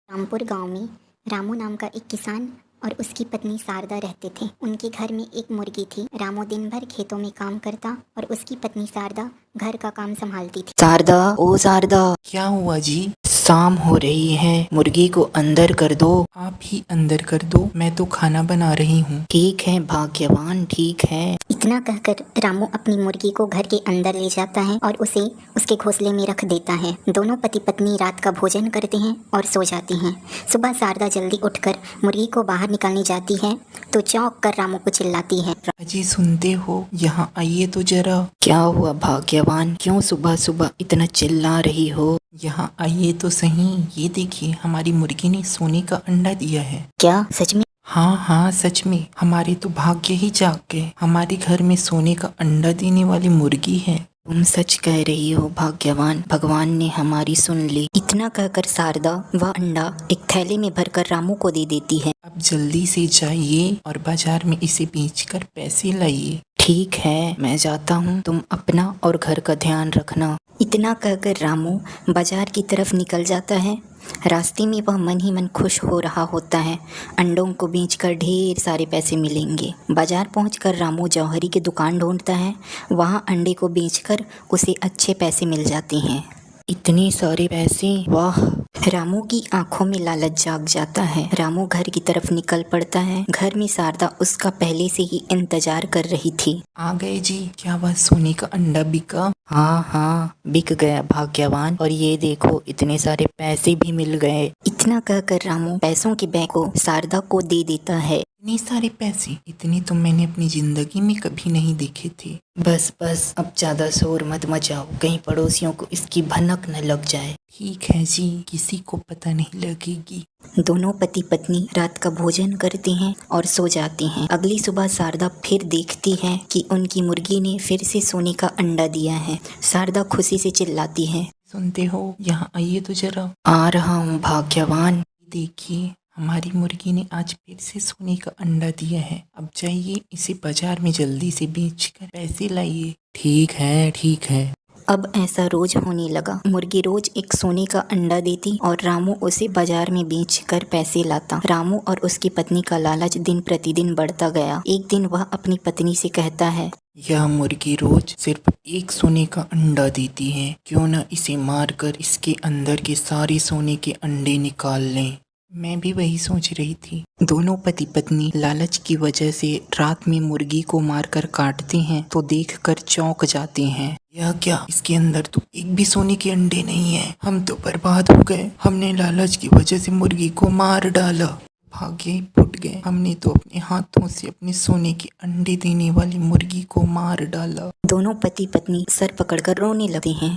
रामपुर गांव में रामू नाम का एक किसान और उसकी पत्नी शारदा रहते थे। उनके घर में एक मुर्गी थी। रामू दिन भर खेतों में काम करता और उसकी पत्नी शारदा घर का काम संभालती थी। शारदा, ओ शारदा, क्या हुआ जी? शाम हो रही है, मुर्गी को अंदर कर दो। आप ही अंदर कर दो, मैं तो खाना बना रही हूँ। ठीक है भाग्यवान, ठीक है। इतना कहकर रामू अपनी मुर्गी को घर के अंदर ले जाता है और उसे उसके घोंसले में रख देता है। दोनों पति पत्नी रात का भोजन करते हैं और सो जाते हैं। सुबह शारदा जल्दी उठकर मुर्गी को बाहर निकालने जाती है तो चौंक कर रामू को चिल्लाती है, अजी सुनते हो, यहाँ आइए तो जरा। क्या हुआ भाग्यवान, क्यों सुबह सुबह इतना चिल्ला रही हो? यहाँ आइए तो सही, ये देखिए हमारी मुर्गी ने सोने का अंडा दिया है। क्या सच में? हाँ हाँ सच में, हमारे तो भाग्य ही जाग गए। हमारे घर में सोने का अंडा देने वाली मुर्गी है। तुम सच कह रही हो भाग्यवान, भगवान ने हमारी सुन ली। इतना कहकर शारदा वह अंडा एक थैले में भरकर रामू को दे देती है। अब जल्दी से जाइए और बाजार में इसे बेचकर पैसे लाइए। ठीक है, मैं जाता हूँ, तुम अपना और घर का ध्यान रखना। इतना कहकर रामू बाजार की तरफ निकल जाता है। रास्ते में वह मन ही मन खुश हो रहा होता है, अंडों को बेचकर ढेर सारे पैसे मिलेंगे। बाजार पहुंचकर रामू जौहरी की दुकान ढूंढता है। वहां अंडे को बेचकर उसे अच्छे पैसे मिल जाते हैं। इतने सारे पैसे, वाह! रामू की आंखों में लालच जाग जाता है। रामू घर की तरफ निकल पड़ता है। घर में शारदा उसका पहले से ही इंतजार कर रही थी। आ गए जी, क्या वह सोने का अंडा बिका? हाँ हाँ, बिक गया भाग्यवान, और ये देखो इतने सारे पैसे भी मिल गए। इतना कहकर रामू पैसों के बैग को शारदा को दे देता है। इतने सारे पैसे, इतने तो मैंने अपनी जिंदगी में कभी नहीं देखे थे। बस बस, अब ज्यादा शोर मत मचाओ, कहीं पड़ोसियों को इसकी भनक न लग जाए। ठीक है जी, किसी को पता नहीं लगेगी। दोनों पति पत्नी रात का भोजन करते हैं और सो जाते हैं। अगली सुबह शारदा फिर देखती है कि उनकी मुर्गी ने फिर से सोने का अंडा दिया है। शारदा खुशी से चिल्लाती है, सुनते हो, यहाँ आइए तो जरा। आ रहा हूँ भाग्यवान। देखिए, हमारी मुर्गी ने आज फिर से सोने का अंडा दिया है। अब जाइए इसे बाजार में जल्दी से बेचकर पैसे लाइए। ठीक है, ठीक है। अब ऐसा रोज होने लगा। मुर्गी रोज एक सोने का अंडा देती और रामू उसे बाजार में बेचकर पैसे लाता। रामू और उसकी पत्नी का लालच दिन प्रतिदिन बढ़ता गया। एक दिन वह अपनी पत्नी से कहता है, यह मुर्गी रोज सिर्फ एक सोने का अंडा देती है, क्यों न इसे मारकर इसके अंदर के सारे सोने के अंडे निकाल लें। मैं भी वही सोच रही थी। दोनों पति पत्नी लालच की वजह से रात में मुर्गी को मारकर काटते हैं तो देखकर चौंक जाते हैं। यह क्या, इसके अंदर तो एक भी सोने के अंडे नहीं है। हम तो बर्बाद हो गए। हमने लालच की वजह से मुर्गी को मार डाला। भाग्य ही फूट गए। हमने तो अपने हाथों से अपने सोने के अंडे देने वाली मुर्गी को मार डाला। दोनों पति पत्नी सर पकड़कर रोने लगते हैं।